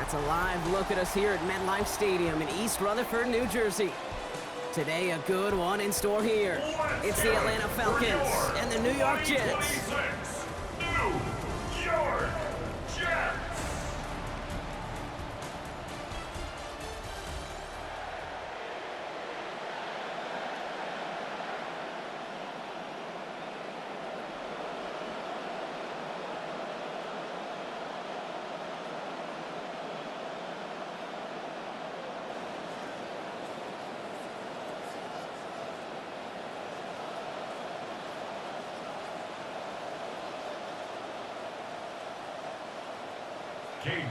That's a live look at us here at MetLife Stadium in East Rutherford, New Jersey. Today, a good one in store here. It's the Atlanta Falcons and the New York Jets. New York Jets.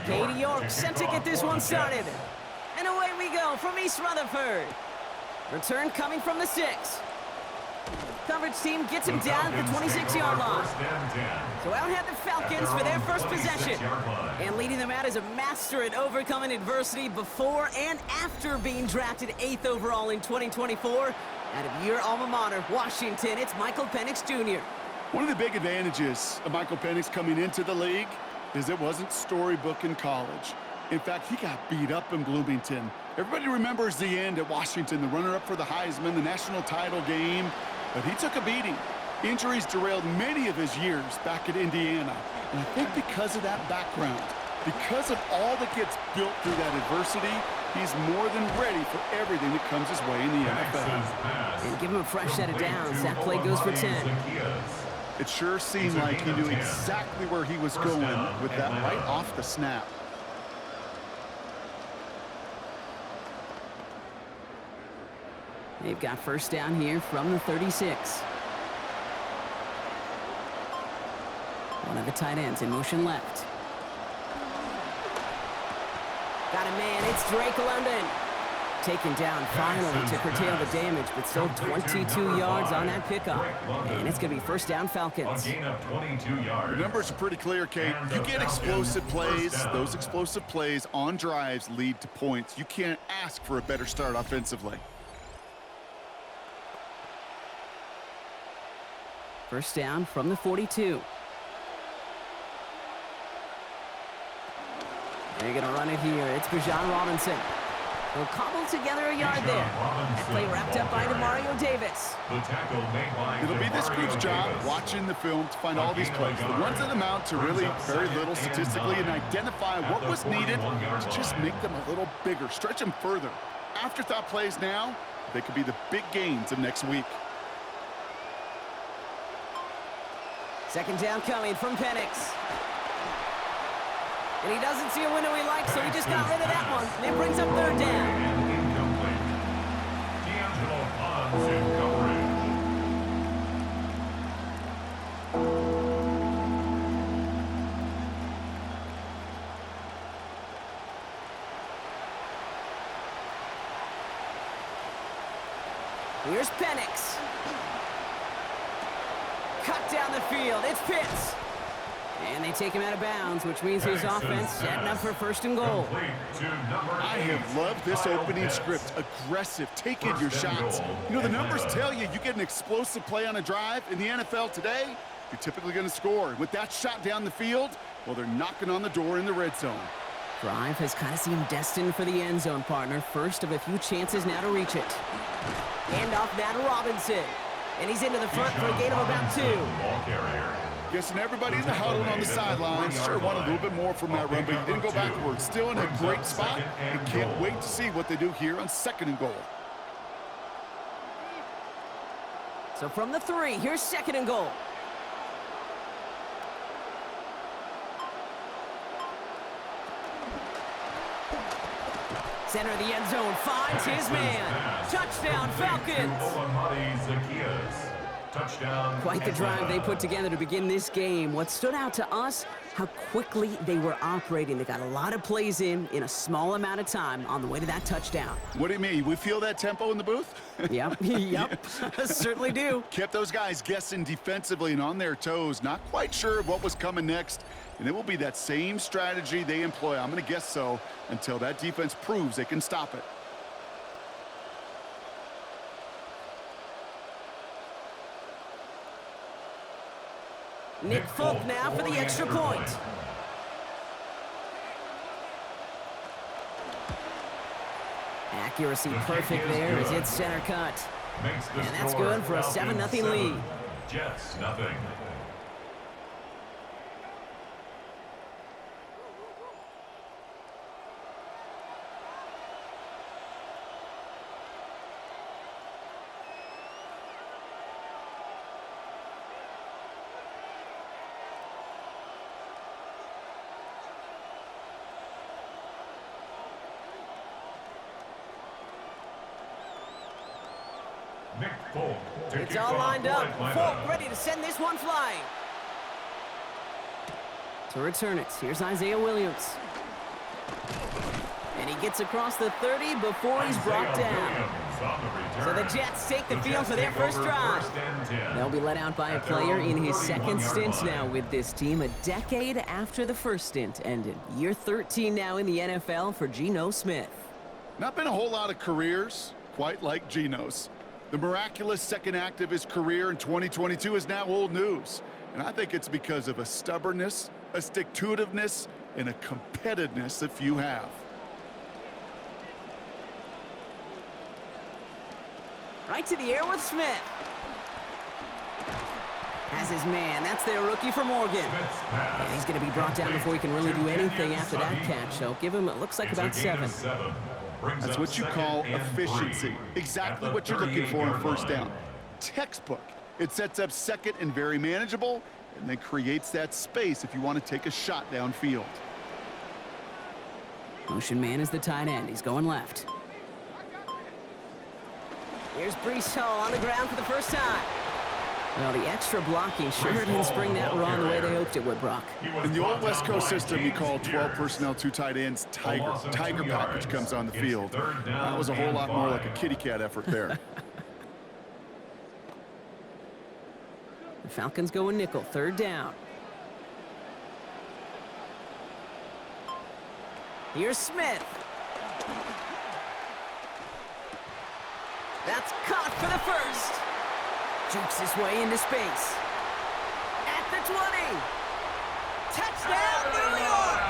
Katie York set to get this one started. And away we go from East Rutherford. Return coming from the 6. Coverage team gets him down at the 26-yard line. So out head the Falcons for their first possession. And leading them out is a master at overcoming adversity before and after being drafted 8th overall in 2024. Out of your alma mater, Washington, it's Michael Penix Jr. One of the big advantages of Michael Penix coming into the league is it wasn't storybook in college. In fact, he got beat up in Bloomington. Everybody remembers the end at Washington, the runner-up for the Heisman, the national title game, but he took a beating. Injuries derailed many of his years back at Indiana. And I think because of that background, because of all that gets built through that adversity, he's more than ready for everything that comes his way in the NFL. And give him a fresh set of downs. That play goes for 10. It sure seemed like he knew exactly where he was going with that right off the snap. They've got first down here from the 36. One of the tight ends in motion left. Got a man, it's Drake London. Taken down finally to curtail the damage, but still 22 yards on that pickup. And it's going to be first down Falcons. The numbers are pretty clear, Kate. You get explosive plays. Those explosive plays on drives lead to points. You can't ask for a better start offensively. First down from the 42. They're going to run it here. It's Bijan Robinson. They'll cobble together a yard there. That play wrapped up by DeMario Davis. It'll be this group's job watching the film to find all these plays. The ones that amount to really very little statistically and identify what was needed to just make them a little bigger, stretch them further. Afterthought plays now, they could be the big gains of next week. Second down coming from Penix. And he doesn't see a window he likes, so he just got rid of that one. And it brings up third down. Here's Penix. Cut down the field. It's Pitts. And they take him out of bounds, which means his offense setting up for first and goal. I have loved this opening script. Aggressive, taking your shots. You know, the numbers tell you get an explosive play on a drive. In the NFL today, you're typically going to score. With that shot down the field, well, they're knocking on the door in the red zone. Drive has kind of seemed destined for the end zone, partner. First of a few chances now to reach it. Hand off now to Robinson. And he's into the front for a gain of about 2. Guessing everybody in the huddle on the sidelines sure wanted a little bit more from that run, but he didn't go backwards. Still in a great spot, and can't wait to see what they do here on second and goal. So from the 3, here's second and goal. Center of the end zone finds his man. Touchdown, Falcons. Quite the drive they put together to begin this game. What stood out to us, how quickly they were operating. They got a lot of plays in a small amount of time on the way to that touchdown. What do you mean? We feel that tempo in the booth? Yep, yep, certainly do. Kept those guys guessing defensively and on their toes, not quite sure what was coming next. And it will be that same strategy they employ, I'm going to guess so, until that defense proves they can stop it. Nick Folk now for the extra point. Accuracy perfect there as it's center cut. And that's good for a 7-0 lead. Jets, nothing. It's all lined up. Folk ready to send this one flying. To return it, here's Isaiah Williams. And he gets across the 30 before he's brought down. So the Jets take the field for their first drive. They'll be let out by a player in his second stint now with this team, a decade after the first stint ended. Year 13 now in the NFL for Geno Smith. Not been a whole lot of careers quite like Geno's. The miraculous second act of his career in 2022 is now old news. And I think it's because of a stubbornness, a stick-to-itiveness, and a competitiveness that few have. Right to the air with Smith. Has his man. That's their rookie from Oregon. And he's going to be brought down before he can really do anything after that catch. So give him, it looks like about 7. That's what you call efficiency. Exactly what you're looking for on first down. Textbook. It sets up second and very manageable, and then creates that space if you want to take a shot downfield. Motion man is the tight end. He's going left. Here's Breece Hall on the ground for the first time. Well, the extra blocking sure didn't spring that run the way they hoped it would, Brock. In the old West Coast system, you call 12 personnel, 2 tight ends, Tiger. Tiger package comes on the field. That was a whole lot more like a kitty cat effort there. The Falcons going nickel, 3rd down. Here's Smith. That's caught for the first. Jukes his way into space. At the 20. Touchdown, New York!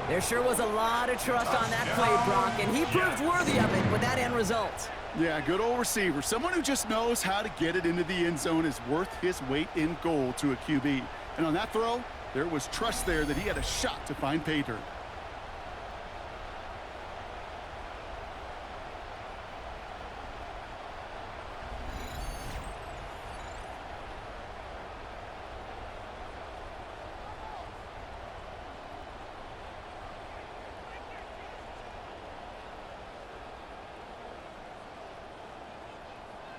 There sure was a lot of trust on that play, Brock, and he proved worthy of it with that end result. Yeah, good old receiver. Someone who just knows how to get it into the end zone is worth his weight in gold to a QB. And on that throw, there was trust there that he had a shot to find pay dirt.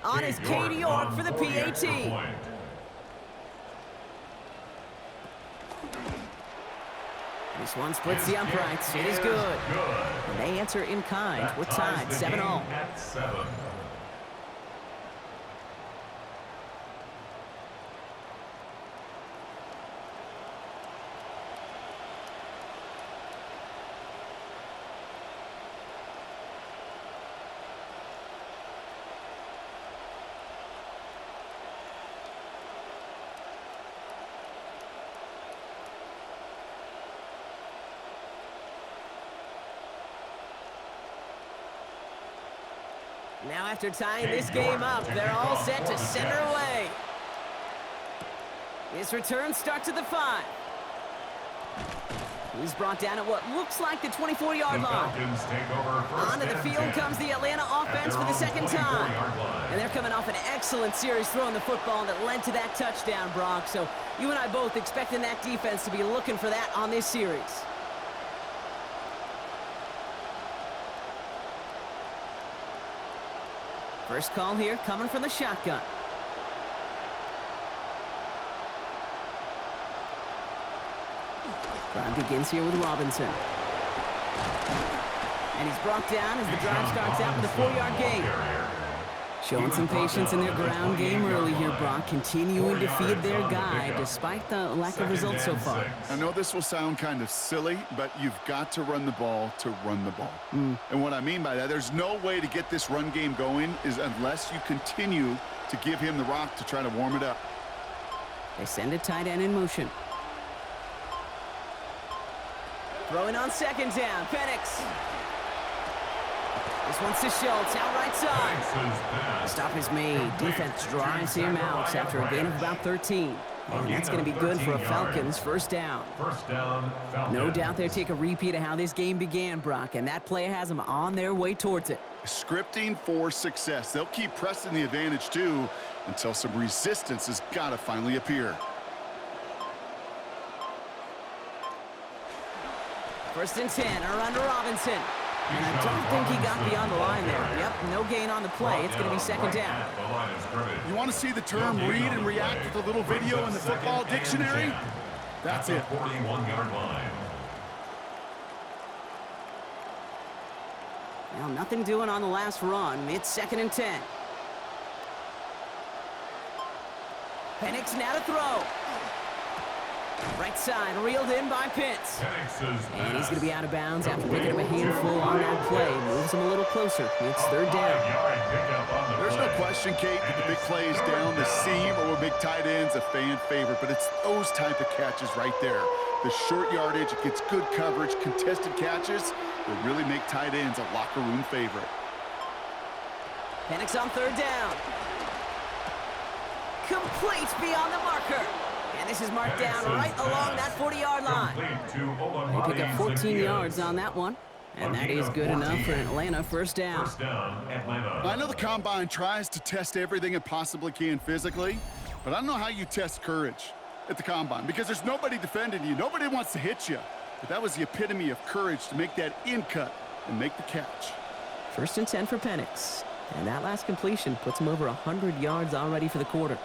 On is Katie York for the PAT. This one splits the uprights. It is good. And they answer in kind. We're tied 7-all. Now after tying this game up, they're all set to send her away. His return starts at the 5. He's brought down at what looks like the 24-yard line. Onto the field comes the Atlanta offense for the second time. And they're coming off an excellent series throwing the football that led to that touchdown, Brock. So you and I both expecting that defense to be looking for that on this series. First call here coming from the shotgun. Drive begins here with Robinson. And he's brought down as the drive starts out with a 4-yard gain. Showing some patience in their ground game early here, Brock, continuing to feed their guy despite the lack of results so far. I know this will sound kind of silly, but you've got to run the ball to run the ball. And what I mean by that, there's no way to get this run game going is unless you continue to give him the rock to try to warm it up. They send a tight end in motion. Throwing on second down. Penix. This one's to Schultz, out right side. Stop is made. Defense drives him out after a gain of about 13. And that's going to be good for a Falcons first down. No doubt they'll take a repeat of how this game began, Brock, and that play has them on their way towards it. Scripting for success. They'll keep pressing the advantage, too, until some resistance has got to finally appear. First and 10, around to Robinson. And I don't think he got beyond the line there. Yep, no gain on the play. It's going to be second down. You want to see the term read and react with a little video in the football dictionary? That's it. 41-yard line. Well, nothing doing on the last run. It's second and 10. Penix now to throw. Right side, reeled in by Pitts. And he's going to be out of bounds after picking up a handful on that play. Moves him a little closer. It's third down. There's no question, Kate, that the big plays down the seam or with big tight ends a fan favorite, but it's those type of catches right there. The short yardage, it gets good coverage, contested catches that really make tight ends a locker room favorite. Penix on third down. Complete beyond the marker. And this is marked down right along that 40-yard line. They pick up 14 yards on that one. And that is good enough for an Atlanta first down. I know the Combine tries to test everything it possibly can physically, but I don't know how you test courage at the Combine because there's nobody defending you. Nobody wants to hit you. But that was the epitome of courage to make that in cut and make the catch. First and 10 for Penix. And that last completion puts him over 100 yards already for the quarter.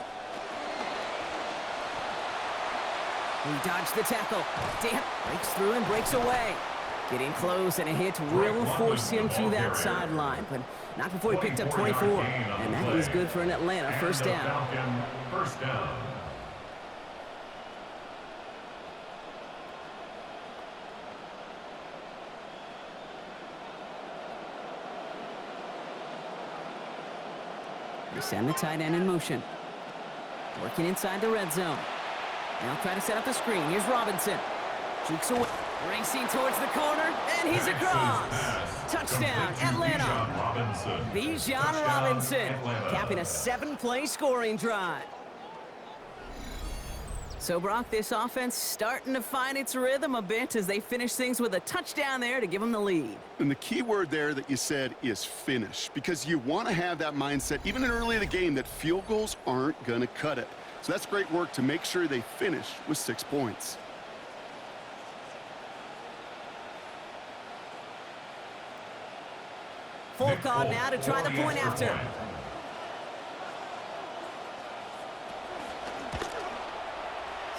He dodged the tackle. Damn, breaks through and breaks away. Getting close, and a hit will force him to that sideline, but not before he picked up 24. And that is good for an Atlanta first down. First down. They send the tight end in motion. Working inside the red zone. Now try to set up the screen. Here's Robinson. Jukes away. Racing towards the corner, and he's across. Touchdown, Atlanta. Bijan Robinson, capping a 7-play scoring drive. So, Brock, this offense starting to find its rhythm a bit as they finish things with a touchdown there to give them the lead. And the key word there that you said is finish, because you want to have that mindset, even early in the game, that field goals aren't going to cut it. So that's great work to make sure they finish with 6 points. Folk on now to try the point after.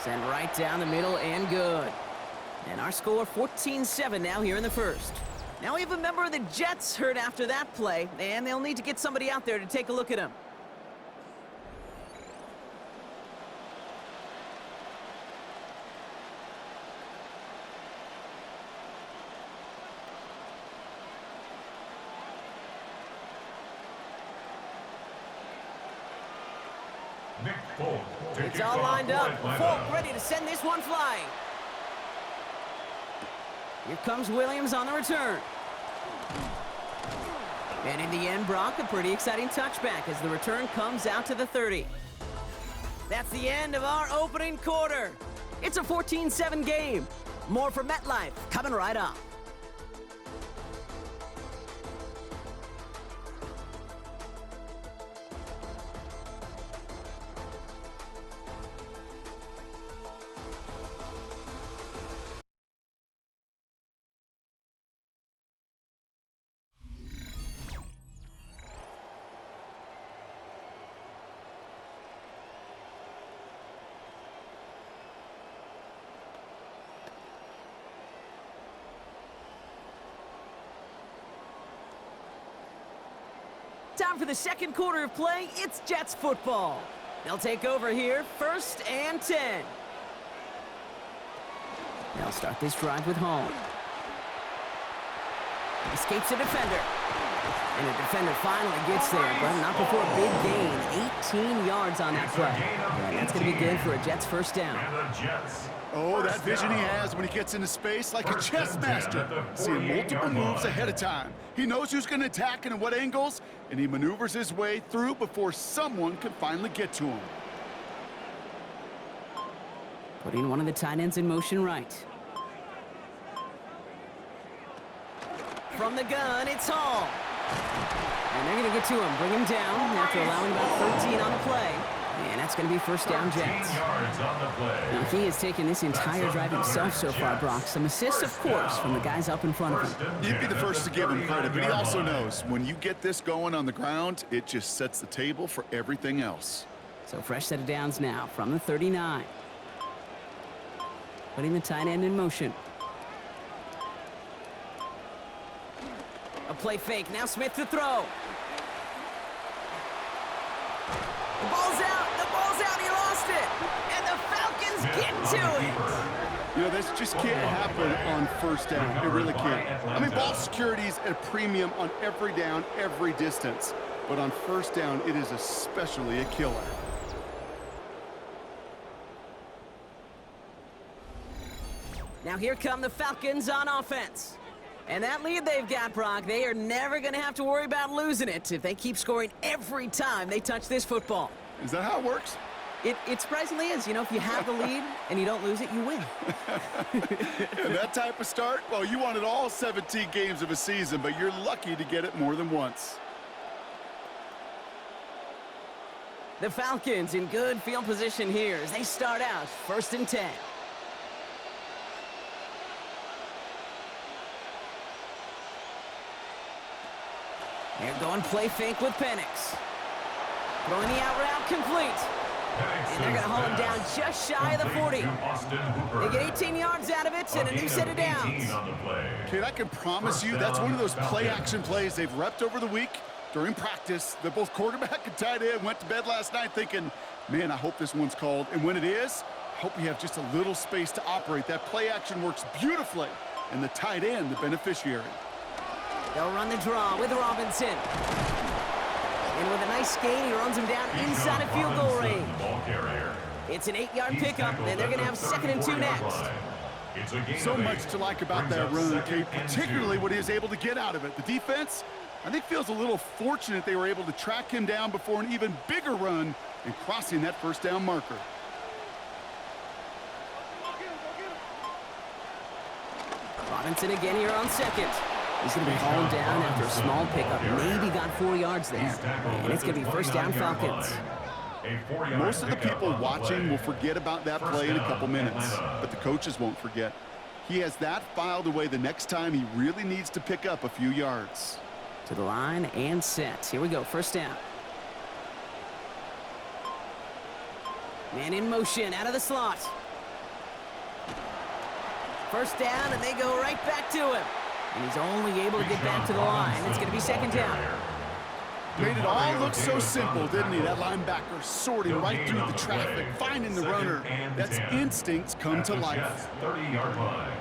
Send right down the middle and good. And our score 14-7 now here in the first. Now we have a member of the Jets hurt after that play, and they'll need to get somebody out there to take a look at him. It's all lined up. Folk ready to send this one flying. Here comes Williams on the return. And in the end, Brock, a pretty exciting touchback as the return comes out to the 30. That's the end of our opening quarter. It's a 14-7 game. More from MetLife coming right up. Time for the second quarter of play. It's Jets football. They'll take over here, 1st and 10. They'll start this drive with Hall. Escapes a defender. And the defender finally gets there, but not before a big gain. 18 yards on that play. And that's going to be good for a Jets first down. And the Jets. Oh, that vision he has when he gets into space like a chess master. Seeing multiple moves ahead of time. He knows who's going to attack and at what angles, and he maneuvers his way through before someone can finally get to him. Putting one of the tight ends in motion right. From the gun, it's Hall. And they're going to get to him, bring him down after allowing about 13 on the play. And that's going to be first down, Jets. Yards on the play. Now, he has taken this entire drive himself so far, Brock. Some assists, of course, from the guys up in front of him. You'd be the first to give him credit, but he also knows when you get this going on the ground, it just sets the table for everything else. So fresh set of downs now from the 39. Putting the tight end in motion. A play fake. Now Smith to throw. The ball's out. The ball's out. He lost it. And the Falcons get to it. You know, this just can't happen on first down. It really can't. I mean, ball security's at a premium on every down, every distance. But on first down, it is especially a killer. Now here come the Falcons on offense. And that lead they've got, Brock, they are never going to have to worry about losing it if they keep scoring every time they touch this football. Is that how it works? It surprisingly is. You know, if you have the lead and you don't lose it, you win. And that type of start, well, you wanted all 17 games of a season, but you're lucky to get it more than once. The Falcons in good field position here as they start out first and 10. They're going play fake with Penix. Throwing the out route complete. And they're going to haul him down just shy of the 40. They get 18 yards out of it and a new set of downs. Kid, I can promise you that's one of those play-action plays they've repped over the week during practice. That both quarterback and tight end went to bed last night thinking, man, I hope this one's called. And when it is, I hope you have just a little space to operate. That play action works beautifully. And the tight end, the beneficiary. They'll run the draw with Robinson. And with a nice gain, he runs him down inside of field goal range. It's an 8-yard pickup, and they're going to have 2nd and 2 next. So much to like about that run, Kate, particularly what he was able to get out of it. The defense, I think, feels a little fortunate they were able to track him down before an even bigger run and crossing that first down marker. Robinson again here on 2nd. He's going to be hauled down after a small pickup. Maybe got 4 yards there. And it's going to be first down Falcons. Most of the people watching will forget about that play in a couple minutes, but the coaches won't forget. He has that filed away the next time he really needs to pick up a few yards. To the line and set. Here we go, first down. Man in motion, out of the slot. First down, and they go right back to him. And he's only able to get back to the line. It's going to be second down. Made it all look so simple, didn't he? That linebacker sorting right through the traffic, finding the runner. That's instincts come to life. 30-yard line.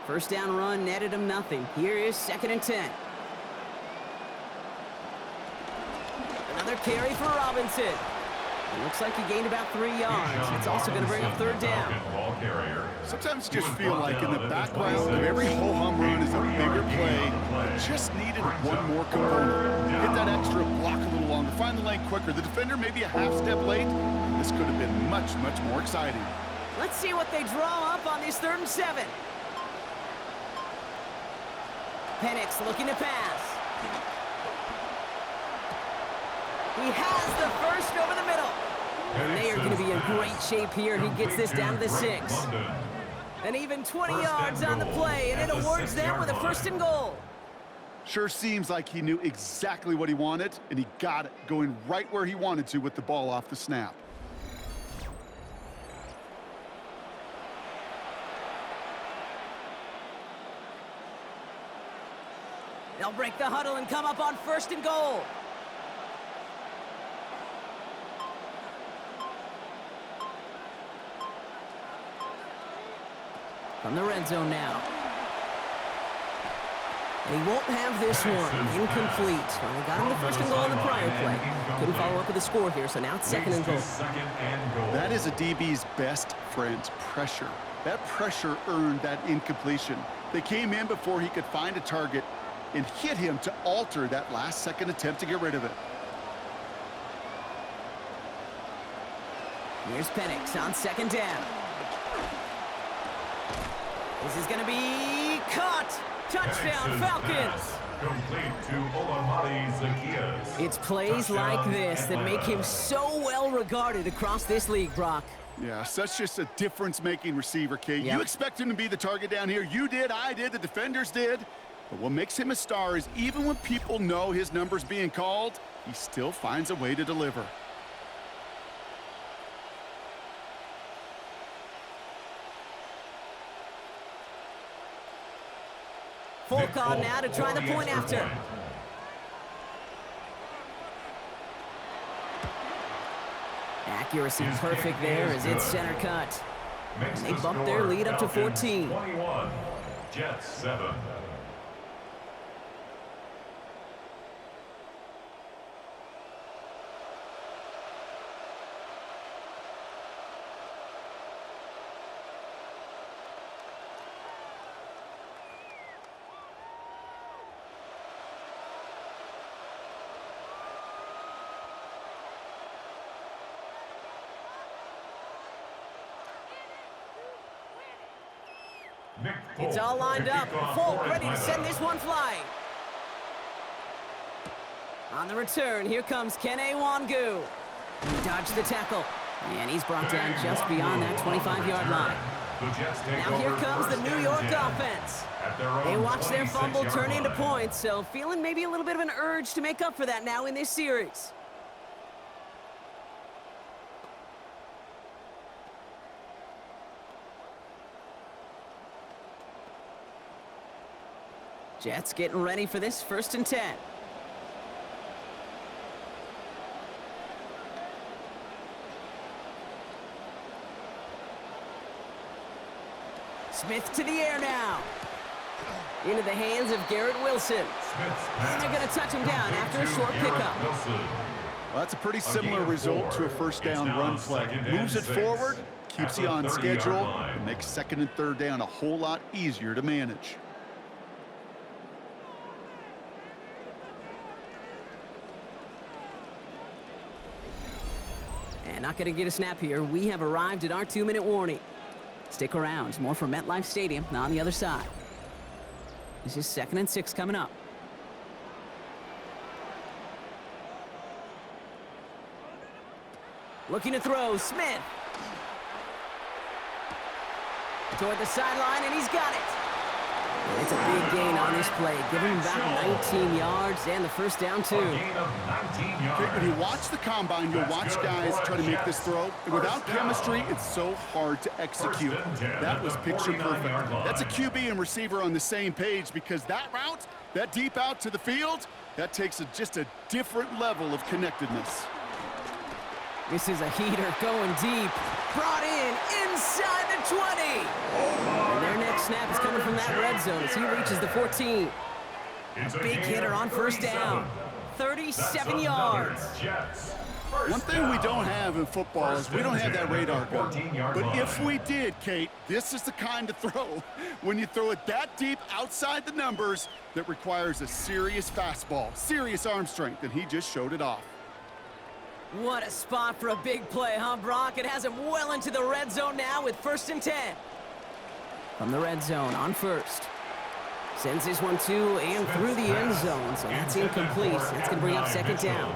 First down run netted him nothing. Here is 2nd and 10. Another carry for Robinson. It looks like he gained about 3 yards. It's also going to bring up 3rd down. Sometimes you just feel like in the background of every ho-hum run is a bigger play that just needed one more component. Hit that extra block a little longer, find the lane quicker. The defender maybe a half step late. This could have been much, much more exciting. Let's see what they draw up on this 3rd and 7. Penix looking to pass. He has the first over the middle. And they are going to be in great shape here. He gets this down to the 6. And even 20 yards on the play, and it awards them with a 1st and goal. Sure seems like he knew exactly what he wanted, and he got it, going right where he wanted to with the ball off the snap. They'll break the huddle and come up on 1st and goal. From the red zone now. He won't have this one. Incomplete. Well, they got him the first and goal on the prior play. Couldn't follow up with a score here, so now it's second and goal. That is a DB's best friend, pressure. That pressure earned that incompletion. They came in before he could find a target and hit him to alter that last-second attempt to get rid of it. Here's Penix on second down. This is going to be caught. Touchdown, Falcons. Complete to Olamide Zacchaeus. It's plays like this that make him so well regarded across this league, Brock. Yeah, such just a difference-making receiver, Kate. Yep. You expect him to be the target down here. You did, I did, the defenders did. But what makes him a star is even when people know his number's being called, he still finds a way to deliver. Folk on now to try the point after. Accuracy perfect there as it's center cut. And they bump their lead up to 14. 21, Jets 7. It's all lined up. Folk ready to send this one flying. On the return, here comes Kene Wangu. He dodged the tackle, and he's brought down just beyond that 25-yard line. Now here comes the New York offense. They watch their fumble turn into points, so feeling maybe a little bit of an urge to make up for that now in this series. Jets getting ready for this 1st and 10. Smith to the air now. Into the hands of Garrett Wilson. And they're going to touch him down after a short pickup. Well, that's a pretty similar result to a first down run play. Moves it forward, keeps you on schedule, and makes 2nd and 3rd down a whole lot easier to manage. And not going to get a snap here. We have arrived at our 2-minute warning. Stick around. More from MetLife Stadium on the other side. This is 2nd and 6 coming up. Looking to throw. Smith. Toward the sideline, and he's got it. And it's a big gain on this play. Give him about 19 yards and the first down, too. When you watch the combine, you'll watch guys try to make this throw. And without chemistry, it's so hard to execute. That was picture perfect. That's a QB and receiver on the same page because that route, that deep out to the field, that takes just a different level of connectedness. This is a heater going deep. Brought in inside the 20. And their next snap is coming from that red zone as he reaches the 14. A big hitter on 1st down. 37 yards. One thing we don't have in football is we don't have that radar gun. But if we did, Kate, this is the kind of throw, when you throw it that deep outside the numbers, that requires a serious fastball, serious arm strength, and he just showed it off. What a spot for a big play, huh, Brock? It has him well into the red zone now with 1st and 10. From the red zone on 1st. Sends this one to and through the end zone, so that's incomplete. That's going to bring up 2nd down.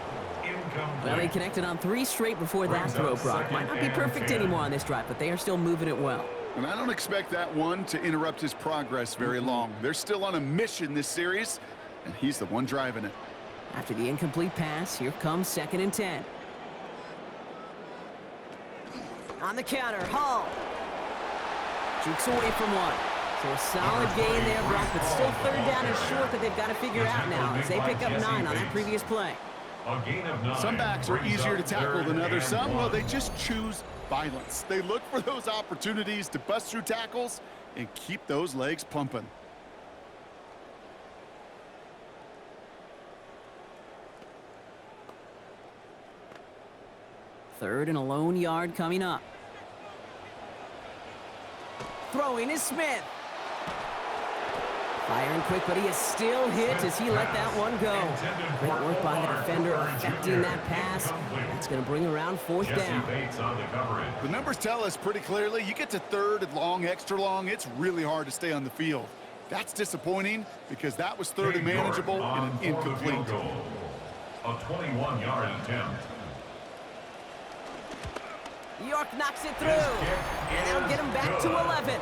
Well, they connected on 3 straight before that throw, Brock. Might not be perfect anymore on this drive, but they are still moving it well. And I don't expect that one to interrupt his progress very long. They're still on a mission this series, and he's the one driving it. After the incomplete pass, here comes 2nd and 10. On the counter, Hall. Jukes away from one. So a solid gain there, Brock, but still 3rd down and short that they've got to figure out now as they pick up 9 on that previous play. Some backs are easier to tackle than others. Some, well, they just choose violence. They look for those opportunities to bust through tackles and keep those legs pumping. Third and a lone yard coming up. Throwing is Smith. Firing quick, but he is still hit as he let that one go. Great work by the defender affecting that pass. That's going to bring around fourth down. The numbers tell us pretty clearly, you get to third and long, extra long, it's really hard to stay on the field. That's disappointing because that was third and manageable and an incomplete. A 21-yard attempt. York knocks it through, and that'll get him back to 11.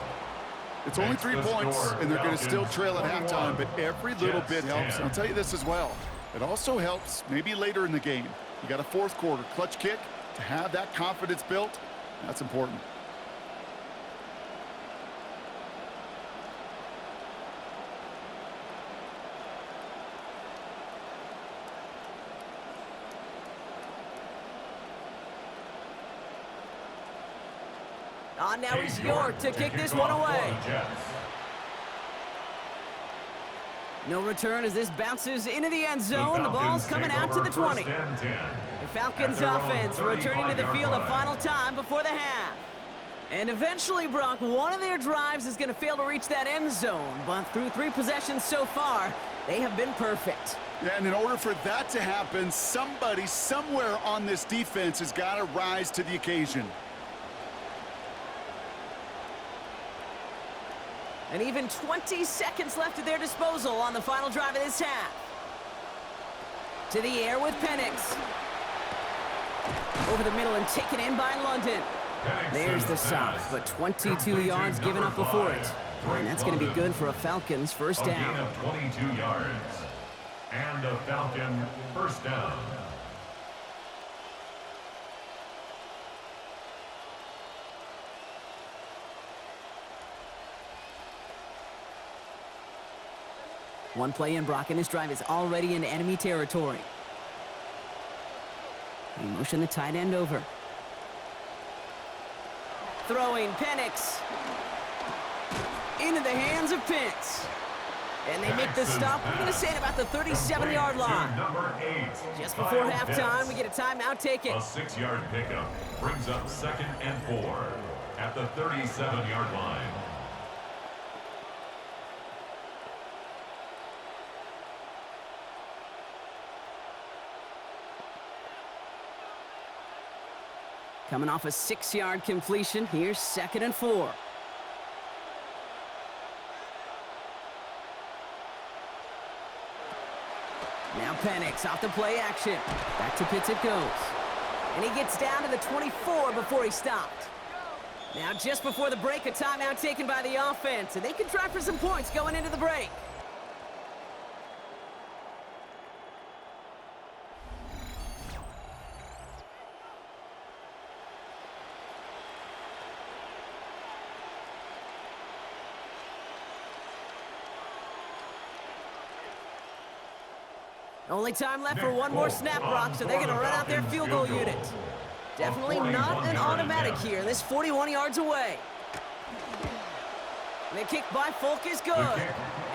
It's only 3 points, and they're going to still trail at halftime, but every little bit helps. And I'll tell you this as well. It also helps maybe later in the game. You got a fourth quarter clutch kick to have that confidence built. That's important. Now it's York to kick this one away. No return as this bounces into the end zone. The ball's coming out to the 20. The Falcons offense returning to the field a final time before the half. And eventually, Brock, one of their drives is going to fail to reach that end zone. But through 3 possessions so far, they have been perfect. Yeah, and in order for that to happen, somebody somewhere on this defense has got to rise to the occasion. And even 20 seconds left at their disposal on the final drive of this half. To the air with Penix. Over the middle and taken in by London. There's the stop, but 22 yards given up before it. And that's going to be good for a Falcons first down. A gain of 22 yards. And a Falcon first down. One play in, Brock, and this drive is already in enemy territory. They motion the tight end over. Throwing Penix. Into the hands of Pitts. And they make the stop, I'm going to say, at about the 37-yard line. Number 8. Just before halftime, we get a timeout taken. A 6-yard pickup brings up 2nd and 4 at the 37-yard line. Coming off a 6-yard completion, here's 2nd and 4. Now Penix off the play action. Back to Pitts it goes. And he gets down to the 24 before he stopped. Now just before the break, a timeout taken by the offense, and they can try for some points going into the break. Only time left for one more snap, Brock, so they're going to run out their field goal unit. Definitely not an automatic here. This 41 yards away. The kick by Folk is good.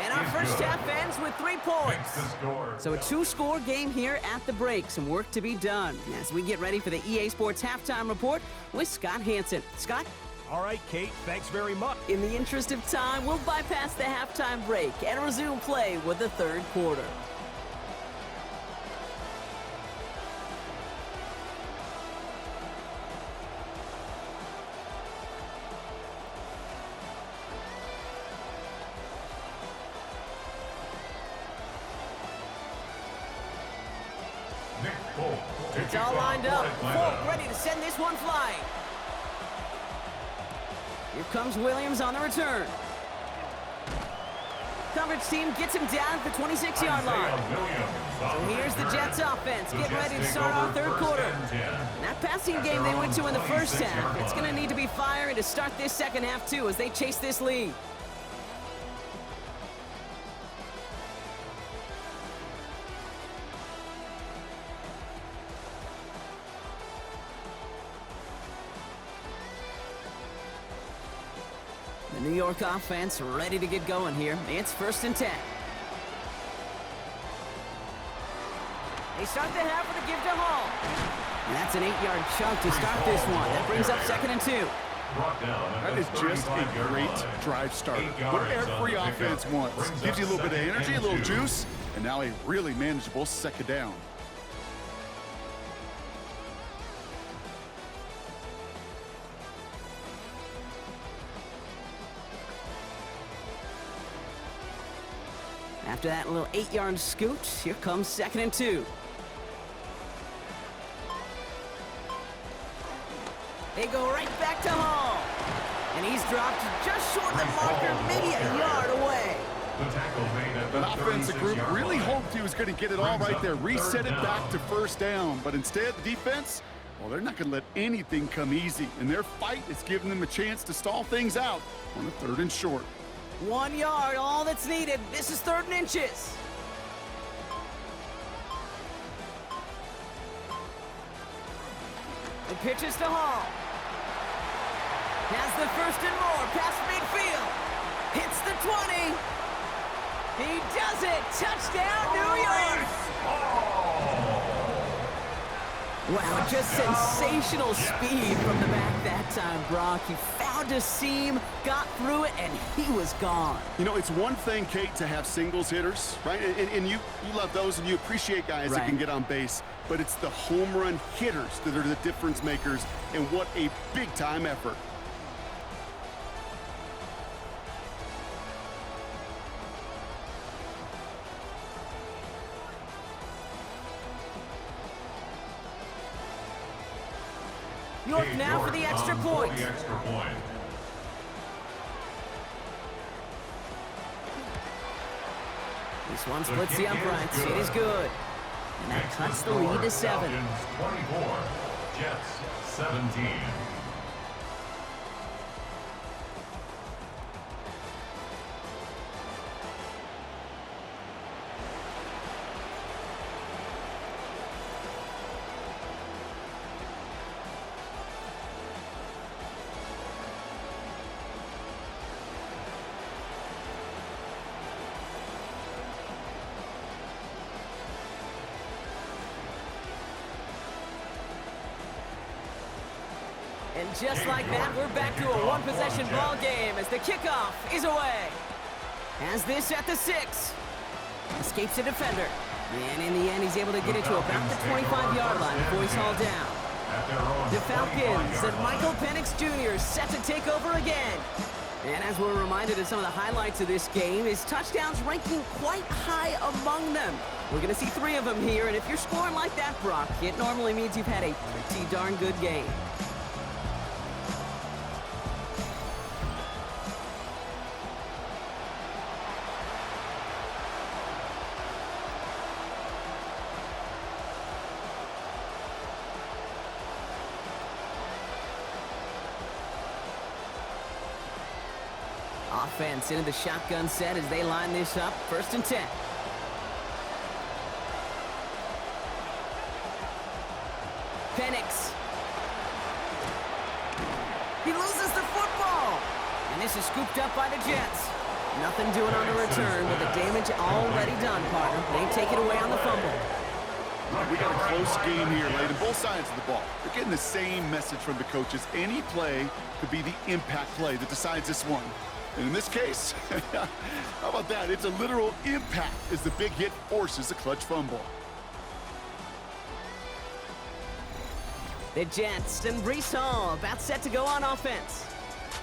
And our first half ends with 3 points. So a 2-score game here at the break. Some work to be done as we get ready for the EA Sports Halftime Report with Scott Hansen. Scott? All right, Kate, thanks very much. In the interest of time, we'll bypass the halftime break and resume play with the 3rd quarter. It's all lined up. Folk ready to send this one flying. Here comes Williams on the return. Coverage team gets him down at the 26-yard line. So here's the Jets offense getting ready to start our 3rd quarter. And that passing game they went to in the first half, it's going to need to be fiery to start this 2nd half too as they chase this lead. The New York offense ready to get going here. It's 1st and 10. They start the half with a give to Hall. And that's an 8-yard chunk to start this one. That brings up 2nd and 2. That is just a great drive starter. What every offense wants. Gives you a little bit of energy, a little juice, and now a really manageable 2nd down. After that little 8-yard scoot, here comes 2nd and 2. They go right back to Hall. And he's dropped just short of the marker, maybe a yard away. The offensive group really hoped he was going to get it all right there, reset it back to 1st down. But instead, the defense, well, they're not going to let anything come easy. And their fight is giving them a chance to stall things out on a 3rd and short. 1 yard, all that's needed. This is 3rd and inches. The pitches to Hall. Has the 1st and more, past midfield. Hits the 20. He does it. Touchdown, New York. Wow, just sensational speed from the back that time, Brock. He found a seam, got through it, and he was gone. You know, it's one thing, Kate, to have singles hitters, right? And you love those, and you appreciate guys that can get on base. But it's the home run hitters that are the difference makers, and what a big-time effort. York now for the extra point. This one splits the uprights. It is good. And that cuts the lead to 7. Falcons 24, Jets 17. And just like that, we're back to a one-possession ball game as the kickoff is away. Has this at the 6. Escapes the defender. And in the end, he's able to get it to about the 25-yard line before he's hauled down. The Falcons and Michael Penix Jr. is set to take over again. And as we're reminded of some of the highlights of this game, his touchdowns ranking quite high among them. We're going to see 3 of them here, and if you're scoring like that, Brock, it normally means you've had a pretty darn good game. Offense into the shotgun set as they line this up. 1st and 10. Penix. He loses the football. And this is scooped up by the Jets. Nothing doing on the return with the damage already done, partner. They take it away on the fumble. We got a close game here, Layden. Both sides of the ball. They're getting the same message from the coaches. Any play could be the impact play that decides this one. And in this case, how about that? It's a literal impact as the big hit forces a clutch fumble. The Jets and Breece Hall about set to go on offense.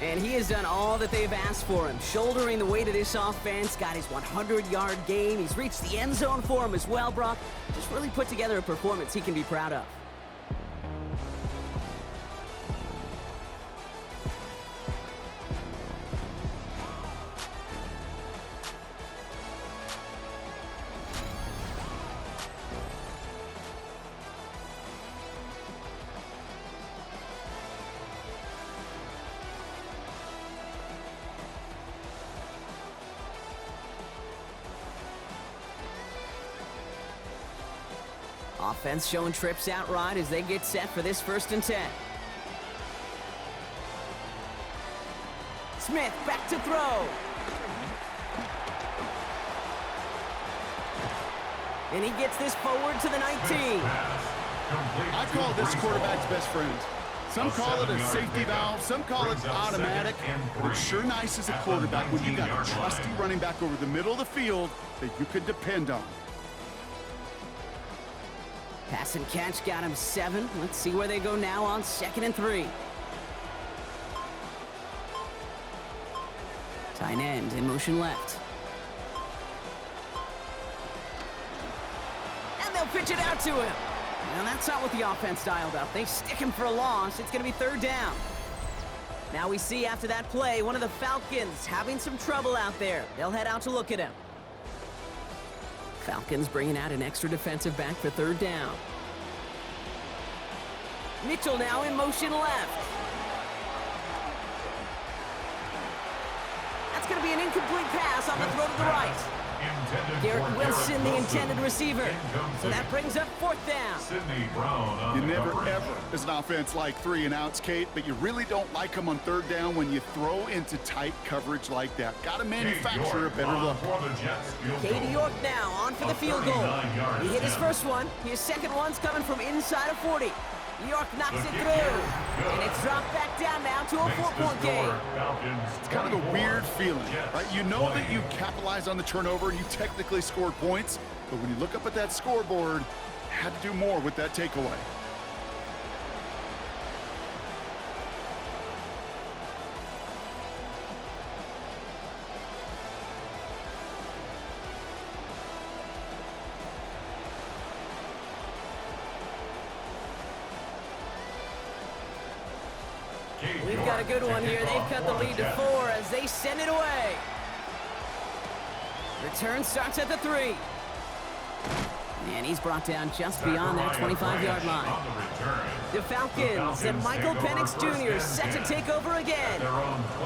And he has done all that they've asked for him. Shouldering the weight of this offense, got his 100-yard game. He's reached the end zone for him as well, Brock. Just really put together a performance he can be proud of. Offense showing trips out right as they get set for this 1st and 10. Smith back to throw. And he gets this forward to the 19. I call this quarterback's best friend. Some call it a safety valve, some call it automatic, but it's sure nice as a quarterback when you got a trusty running back over the middle of the field that you can depend on. Pass and catch got him 7. Let's see where they go now on 2nd and 3. Tight end in motion left. And they'll pitch it out to him. Now that's not what the offense dialed up. They stick him for a loss. It's going to be 3rd down. Now we see after that play, one of the Falcons having some trouble out there. They'll head out to look at him. Falcons bringing out an extra defensive back for 3rd down. Mitchell now in motion left. That's going to be an incomplete pass on the throw to the right. Garrett Wilson, the intended receiver. So that brings up 4th down. You never, ever, as an offense, like 3 and outs, Kate, but you really don't like them on 3rd down when you throw into tight coverage like that. Got to manufacture a better look. Katie York now on for the field goal. He hit his first one. His second one's coming from inside of 40. York knocks it through, and it's dropped back down now to a 4-point game. It's kind of a weird feeling, right? You know that you capitalized on the turnover and you technically scored points, but when you look up at that scoreboard, you had to do more with that takeaway. We've got a good one here. They've cut the lead to 4 as they send it away. Return starts at the 3. And he's brought down just beyond that 25-yard line. The Falcons and Michael Penix Jr. set to take over again.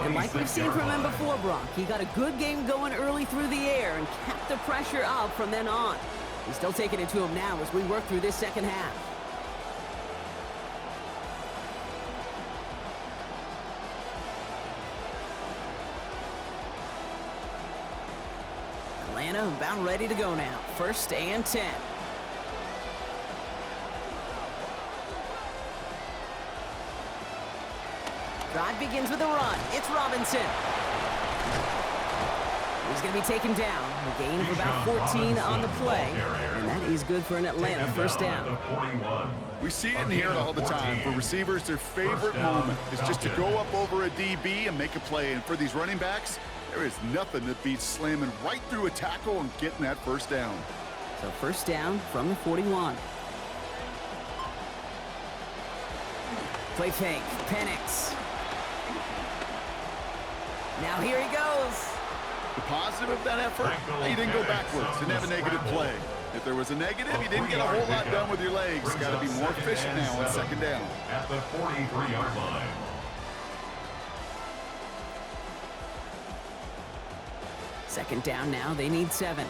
And like we've seen from him before, Brock, he got a good game going early through the air and kept the pressure up from then on. He's still taking it to him now as we work through this second half. Atlanta about ready to go now. 1st and 10. Drive begins with a run. It's Robinson. He's going to be taken down. A gain of about 14 on the play. And that is good for an Atlanta 1st down. We see it and hear it all the time. For receivers, their favorite moment is just to go up over a DB and make a play. And for these running backs, there is nothing that beats slamming right through a tackle and getting that 1st down. So 1st down from the 41. Play fake. Penix. Now here he goes. The positive of that effort, he didn't go backwards, didn't have a negative play. If there was a negative, you didn't get a whole lot done with your legs. Got to be more efficient now on 2nd down. At the 43-yard line. Second down now, they need 7.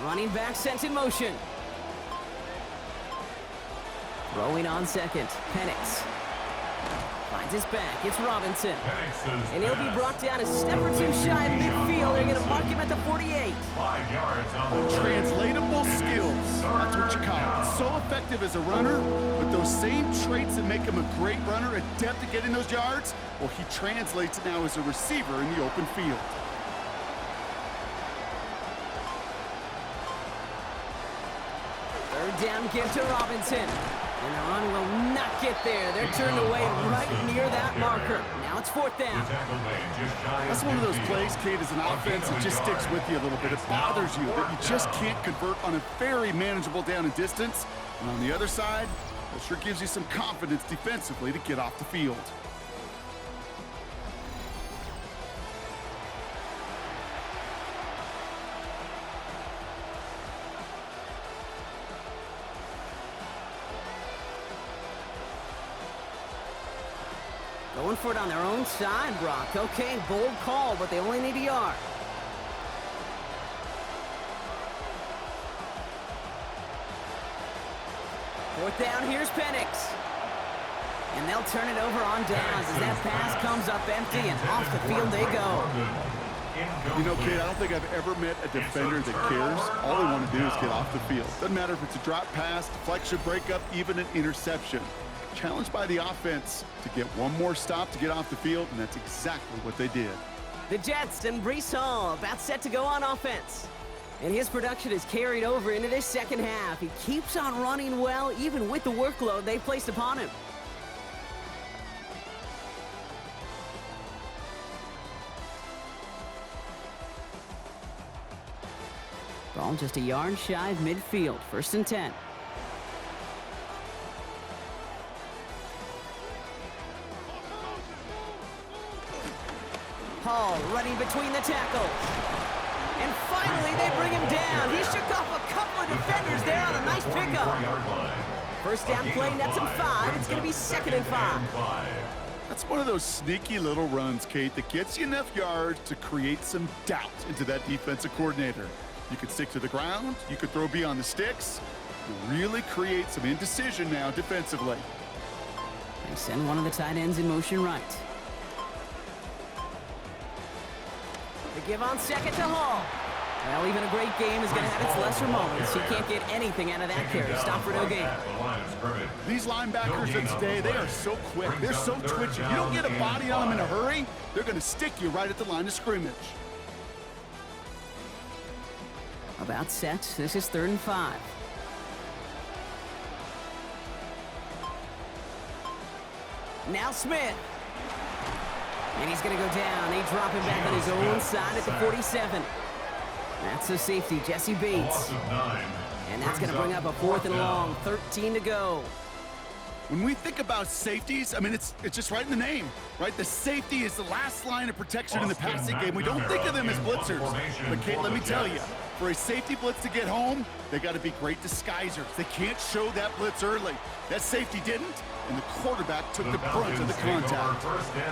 Running back sent in motion. Throwing on 2nd, Penix. Finds his back, it's Robinson. And he'll be brought down a step or 2 shy of midfield. They're going to mark him at the 48. 5 yards on the Translatable skills, that's what you call it. So effective as a runner, but those same traits that make him a great runner, adept at getting those yards, well, he translates now as a receiver in the open field. Third down give to Robinson. And the run will not get there. They're turned away right near that marker. Now it's 4th down. That's one of those plays, Kate, as an offense, it just sticks with you a little bit. It bothers you that you just can't convert on a very manageable down and distance. And on the other side, it sure gives you some confidence defensively to get off the field. Going for it on their own side, Brock. Okay, bold call, but they only need a yard. Fourth down, here's Penix. And they'll turn it over on downs as that pass comes up empty and off the field they go. You know, Kate, I don't think I've ever met a defender that cares. All they want to do is get off the field. Doesn't matter if it's a drop pass, deflection, breakup, even an interception. Challenged by the offense to get one more stop to get off the field, and that's exactly what they did. The Jets and Breece Hall about set to go on offense. And his production is carried over into this second half. He keeps on running well, even with the workload they placed upon him. Ball just a yard shy of midfield. 1st and 10. Hall running between the tackles. And finally, they bring him down. He shook off a couple of defenders there on a nice pickup. 1st down play, nets him 5. It's going to be 2nd and 5. That's one of those sneaky little runs, Kate, that gets you enough yards to create some doubt into that defensive coordinator. You could stick to the ground. You could throw beyond the sticks. You really create some indecision now defensively. They send one of the tight ends in motion right. They give on 2nd to Hall. Well, even a great game is going to have its lesser moments. He can't get anything out of that carry. Stop for no gain. These linebackers of today, they are so quick. They're so twitchy. You don't get a body on them in a hurry, they're going to stick you right at the line of scrimmage. About set. This is 3rd and 5. Now Smith. And he's going to go down. They drop him back on his own side at the 47. That's the safety, Jesse Bates. And that's going to bring up a 4th and long. 13 to go. When we think about safeties, I mean, it's just right in the name, right? The safety is the last line of protection in the passing game. We don't think of them as blitzers. But, Kate, let me tell you, for a safety blitz to get home, they got to be great disguisers. They can't show that blitz early. That safety didn't, and the quarterback took the brunt of the contact.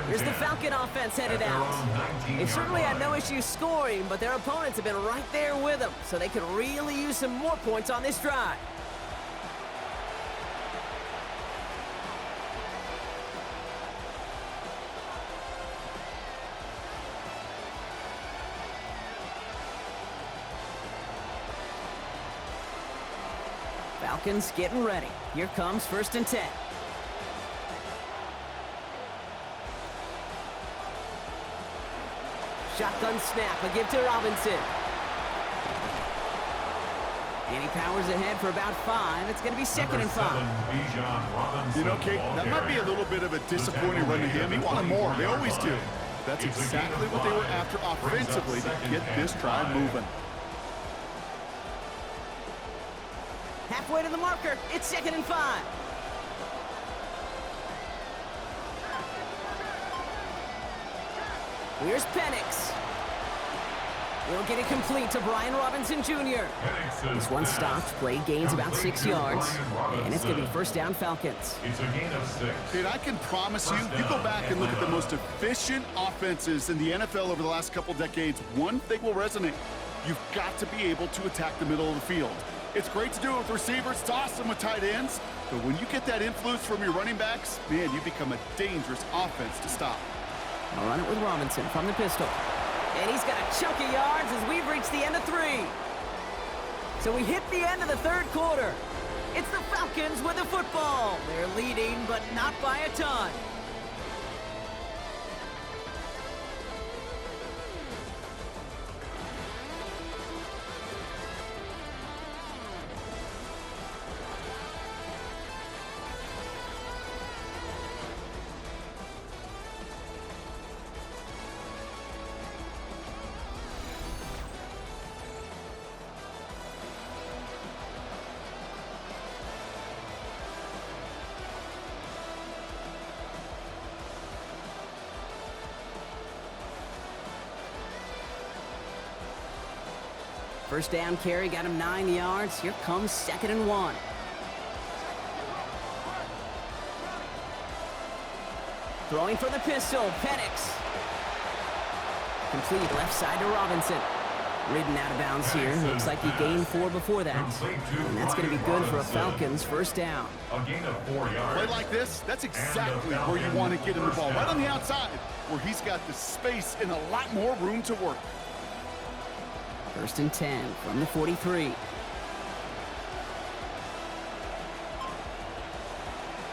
Here's the Falcon offense headed out. They certainly had no issue scoring, but their opponents have been right there with them, so they could really use some more points on this drive. Falcons getting ready. Here comes 1st and 10. Shotgun snap, a give to Robinson. And he powers ahead for about 5. It's going to be 2nd and 5. You know, Kate, that might be a little bit of a disappointing run to him. He wanted more. They always do. That's exactly what they were after offensively to get this drive moving. Halfway to the marker. It's 2nd and 5. Here's Penix. He'll get it complete to Brian Robinson Jr. This one stopped, play gains about 6 yards, and it's going to be 1st down Falcons. It's a gain of 6. Kate, I can promise you, you go back and look at the most efficient offenses in the NFL over the last couple decades, one thing will resonate. You've got to be able to attack the middle of the field. It's great to do it with receivers. It's awesome with tight ends. But when you get that influence from your running backs, man, you become a dangerous offense to stop. I'll run it with Robinson from the pistol. And he's got a chunk of yards as we've reached the end of 3. So we hit the end of the 3rd quarter. It's the Falcons with the football. They're leading, but not by a ton. First down carry got him 9 yards. Here comes 2nd and 1. Throwing for the pistol, Penix. Complete left side to Robinson. Ridden out of bounds here. Looks like he gained 4 before that. And that's going to be good for a Falcons first down. A gain of 4 yards. Play like this, that's exactly where you want to get him the ball. Right on the outside, where he's got the space and a lot more room to work. First and 10 from the 43.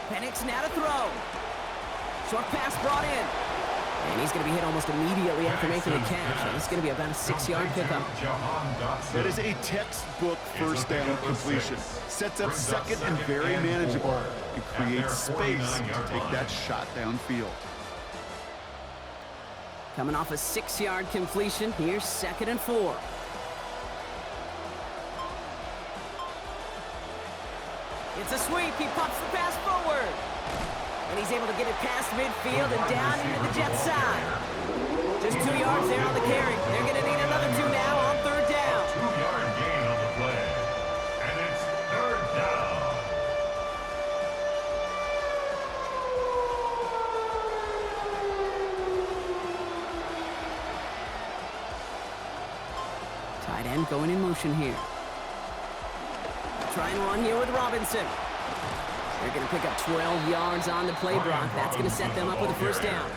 Penix now to throw. Short pass brought in. And he's going to be hit almost immediately after making the catch. It's going to be about a 6-yard pickup. That is a textbook first down completion. Sets up second and very manageable. It creates space to take that shot downfield. Coming off a 6-yard completion, here's 2nd and 4. It's a sweep. He pops the pass forward. And he's able to get it past midfield and down into the Jets side. Just 2 yards there on the carry. They're going to need another 2 now on 3rd down. 2-yard gain on the play. And it's 3rd down. Tight end going in motion here. Try and run here with Robinson. They're going to pick up 12 yards on the play block. That's going to set them up with a first down.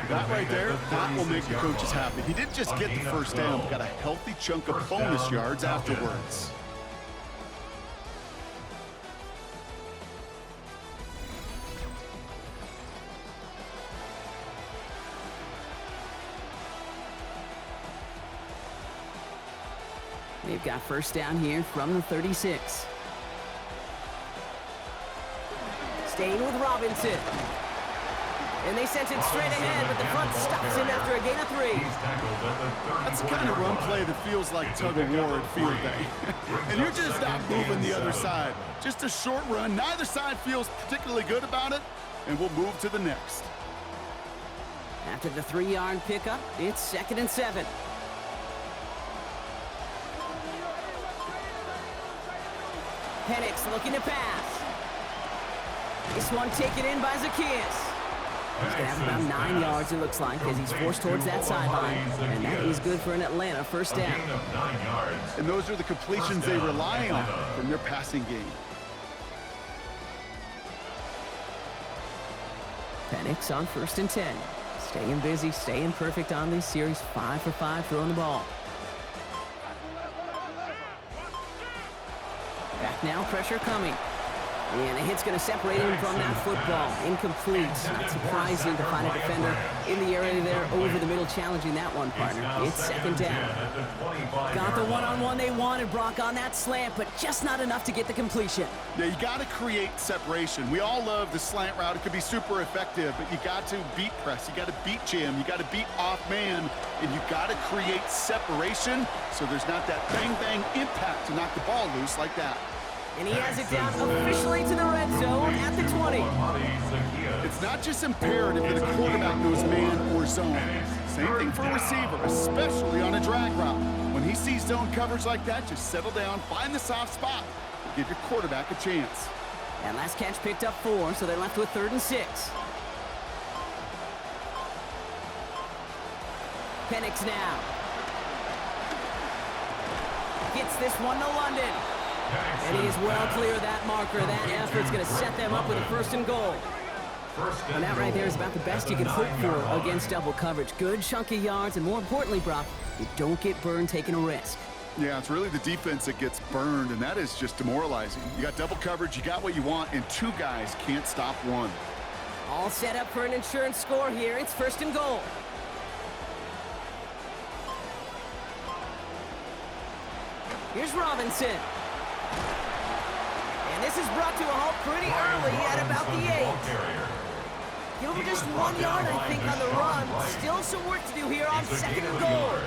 That right there, that will make the coaches happy. He didn't just get the first down, but got a healthy chunk of bonus yards afterwards. They've got first down here from the 36. Staying with Robinson. And they sent it straight ahead, but the front stops him after a gain of 3. That's the kind of run play that feels like tug-of-war at field day. And you're just not moving the other side. Just a short run. Neither side feels particularly good about it, and we'll move to the next. After the 3-yard pickup, it's 2nd and 7. Penix looking to pass. This one taken in by Zacchaeus. He's going to have about 9 yards, it looks like, as he's forced towards that sideline. And that is good for an Atlanta first down. And those are the completions they rely on from their passing game. Penix on 1st and 10. Staying busy, staying perfect on this series. 5 for 5 throwing the ball. Back now, pressure coming. And a hit's going to separate him from that football. Incomplete. Not surprising to find a defender in the area there over the middle challenging that one, partner. It's 2nd down. Got the one-on-one they wanted, Brock, on that slant, but just not enough to get the completion. Yeah, you got to create separation. We all love the slant route. It could be super effective, but you got to beat press. You got to beat jam. You got to beat off man, and you got to create separation so there's not that bang-bang impact to knock the ball loose like that. And he has it down officially to the red zone at the 20. It's not just imperative that a quarterback knows man or zone. Same thing for a receiver, especially on a drag route. When he sees zone coverage like that, just settle down, find the soft spot, and give your quarterback a chance. And last catch picked up 4, so they're left with 3rd and 6. Penix now. Gets this one to London. And he is well clear of that marker. That effort's going to set them up with a 1st and goal. And that right there is about the best you can hope for against double coverage. Good chunky yards, and more importantly, Brock, you don't get burned taking a risk. Yeah, it's really the defense that gets burned, and that is just demoralizing. You got double coverage, you got what you want, and 2 guys can't stop one. All set up for an insurance score here. It's 1st and goal. Here's Robinson. And this is brought to a halt pretty early at about the 8. Give him just 1 yard, I think, on the run. Still some work to do here on 2nd and goal.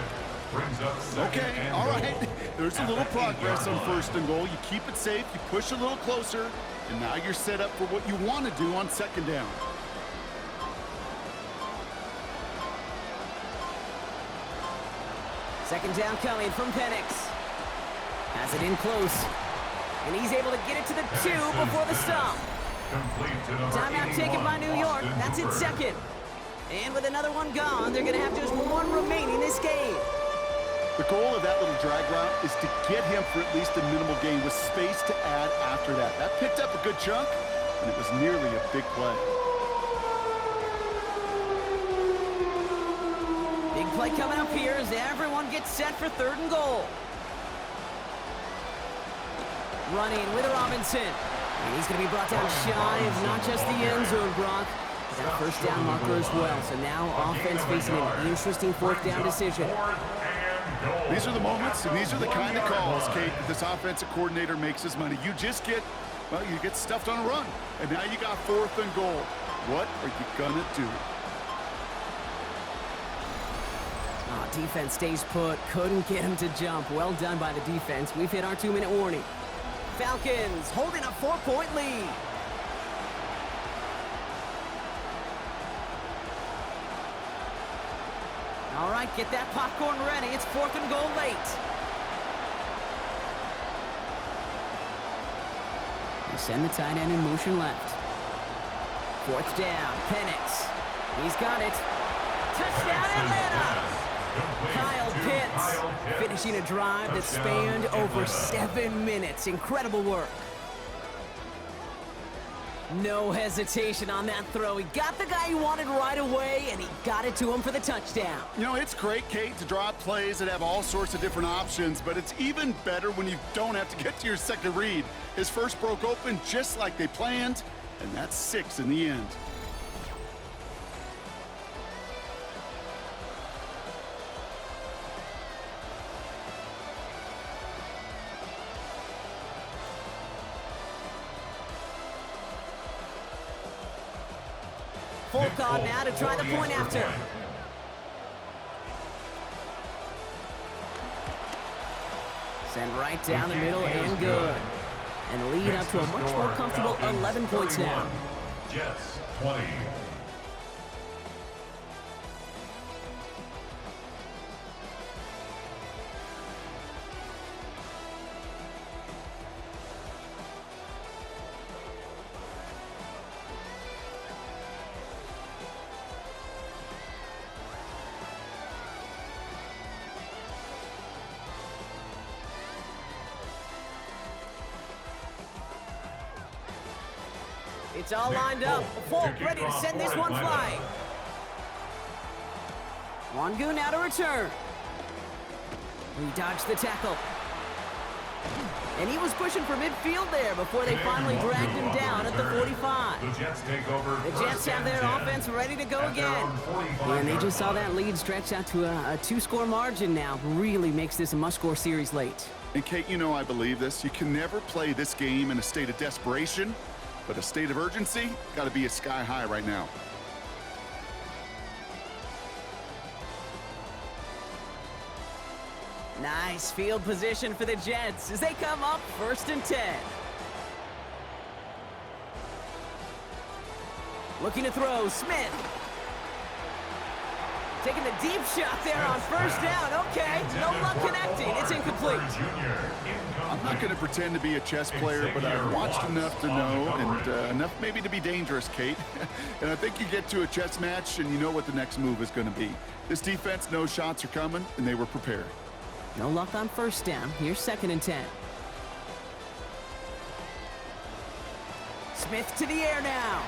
Okay, all right. There's a little progress on 1st and goal. You keep it safe, you push a little closer, and now you're set up for what you want to do on 2nd down. Second down coming from Penix. Has it in close. And he's able to get it to the 2 before the stop. Timeout taken by New York. That's its 2nd. And with another one gone, they're going to have just 1 remaining this game. The goal of that little drag route is to get him for at least a minimal gain with space to add after that. That picked up a good chunk, and it was nearly a big play. Big play coming up here as everyone gets set for 3rd and goal. Running with Robinson. And he's going to be brought down shy of not just the end zone, Brock, but that 1st down marker as well. So now offense facing an interesting 4th down decision. These are the moments, and these are the kind of calls, Kate, that this offensive coordinator makes his money. You just get, well, you get stuffed on a run, and now you got 4th and goal. What are you gonna do? Defense stays put. Couldn't get him to jump. Well done by the defense. We've hit our 2-minute warning. Falcons holding a 4-point lead. All right, get that popcorn ready. It's 4th and goal late. They send the tight end in motion left. 4th down, Penix. He's got it. Touchdown, Atlanta! Kyle Pitts finishing a drive that spanned over 7 minutes. Incredible work. No hesitation on that throw. He got the guy he wanted right away, and he got it to him for the touchdown. You know, it's great, Kate, to draw up plays that have all sorts of different options, but it's even better when you don't have to get to your second read. His first broke open just like they planned, and that's 6 in the end. Folk on now to try the point after. Send right down the middle and good. And lead up to a much more comfortable 11 points now. Jets 20. It's all lined up. Folk ready to send this one flying. Wangu now to return. He dodged the tackle. And he was pushing for midfield there before they finally dragged him down at the 45. The Jets take over. The Jets have their offense ready to go again. And they just saw that lead stretch out to a 2-score margin now. Really makes this a must-score series late. And Kate, you know I believe this. You can never play this game in a state of desperation, but a state of urgency got to be a sky high right now. Nice field position for the Jets as they come up 1st and 10. Looking to throw, Smith. Taking the deep shot there on 1st down. Okay, no luck connecting. It's incomplete. I'm not going to pretend to be a chess player, but I've watched enough to know, and enough maybe to be dangerous, Kate. And I think you get to a chess match, and you know what the next move is going to be. This defense knows shots are coming, and they were prepared. No luck on 1st down. Here's 2nd and 10. Smith to the air now.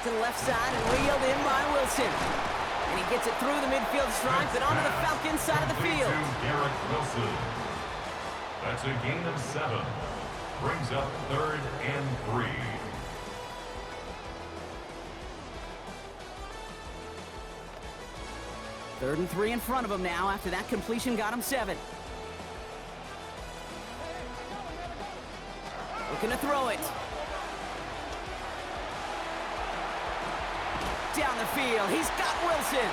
To the left side and wheeled in by Wilson. And he gets it through the midfield stripe and onto the Falcons side of the field. Garrett Wilson. That's a gain of 7. Brings up 3rd and 3. Third and 3 in front of him now after that completion got him 7. Looking to throw it. Down the field, he's got Wilson.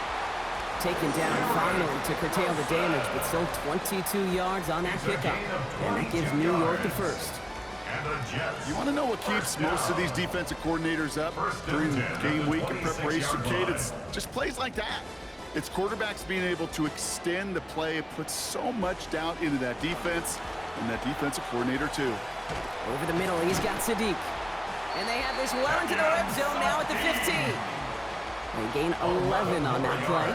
Taken down finally to curtail the damage, but still 22 yards on that pickup. And that gives New York the 1st. You want to know what keeps most of these defensive coordinators up during game week and preparation, Kate? It's just plays like that. It's quarterbacks being able to extend the play. It puts so much doubt into that defense and that defensive coordinator too. Over the middle, he's got Sadiq. And they have this well into the red zone now at the 15. They gain 11 on that play.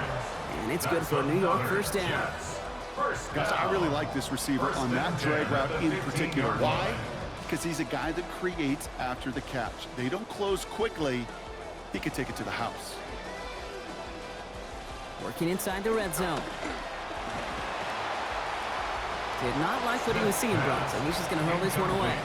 And it's good for a New York 1st down. First Gosh, I really like this receiver on that drag route in particular. Why? Because he's a guy that creates after the catch. They don't close quickly. He could take it to the house. Working inside the red zone. Did not like what he was seeing, Brock, so he's just going to hurl this one away.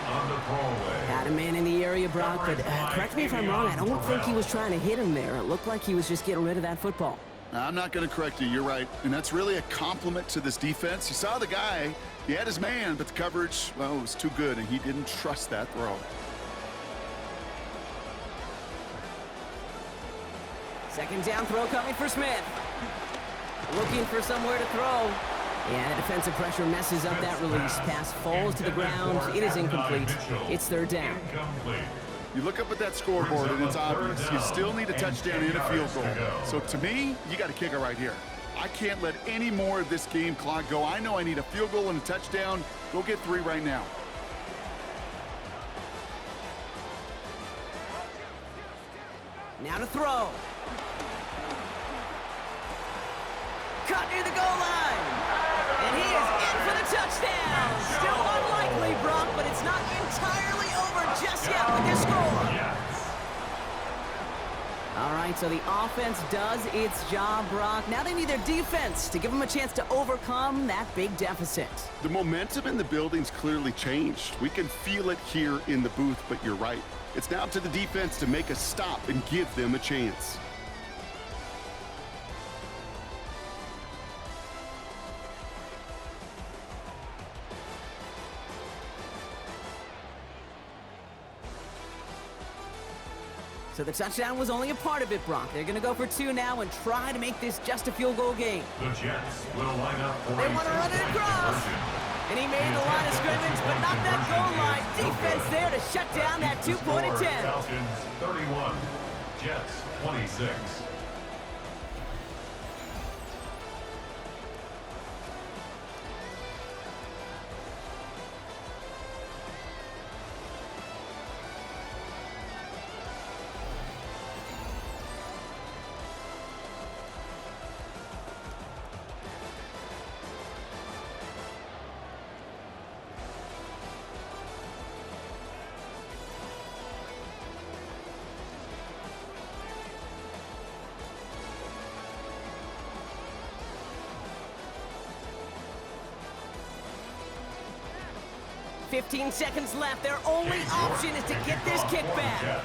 Had a man in the area, Brock, but correct me if I'm wrong, I don't think he was trying to hit him there. It looked like he was just getting rid of that football. I'm not going to correct you. You're right. And that's really a compliment to this defense. You saw the guy. He had his man, but the coverage, well, it was too good, and he didn't trust that throw. Second down throw coming for Smith. Looking for somewhere to throw. Yeah, the defensive pressure messes up that release. Pass falls to the ground. It is incomplete. It's third down. You look up at that scoreboard, and it's obvious. You still need a touchdown and a field goal. So to me, you got to kick it right here. I can't let any more of this game clock go. I know I need a field goal and a touchdown. Go get 3 right now. Now to throw. Cut near the goal line. And he is in for the touchdown. Still unlikely, Brock, but it's not entirely over just yet with this score. All right, so the offense does its job, Brock. Now they need their defense to give them a chance to overcome that big deficit. The momentum in the building's clearly changed. We can feel it here in the booth, but you're right. It's now up to the defense to make a stop and give them a chance. So the touchdown was only a part of it, Brock. They're going to go for 2 now and try to make this just a field goal game. The Jets will line up for They want to run it across. And he made the line of scrimmage, but not that goal line. Defense there to shut down that 2-point attempt. Falcons 31, Jets 26. $15 seconds left. Their only option is to get this kick back.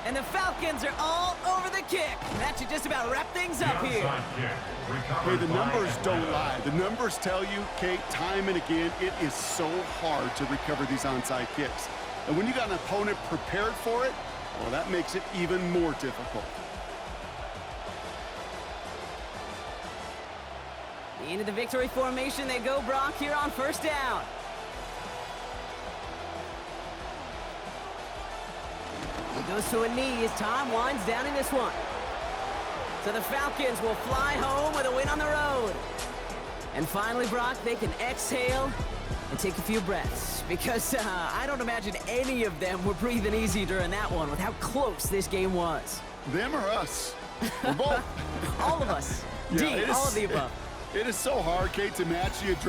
And the Falcons are all over the kick. That should just about wrap things up here. Hey, the numbers don't lie. The numbers tell you, Kate, time and again, it is so hard to recover these onside kicks. And when you got an opponent prepared for it, well, that makes it even more difficult. Into the victory formation they go, Brock, here on first down. He goes to a knee as time winds down in this one. So the Falcons will fly home with a win on the road. And finally, Brock, they can exhale and take a few breaths. Because I don't imagine any of them were breathing easy during that one with how close this game was. Them or us? We're both. All of us. Yeah, D, all of the above. It is so hard, Kate, to match the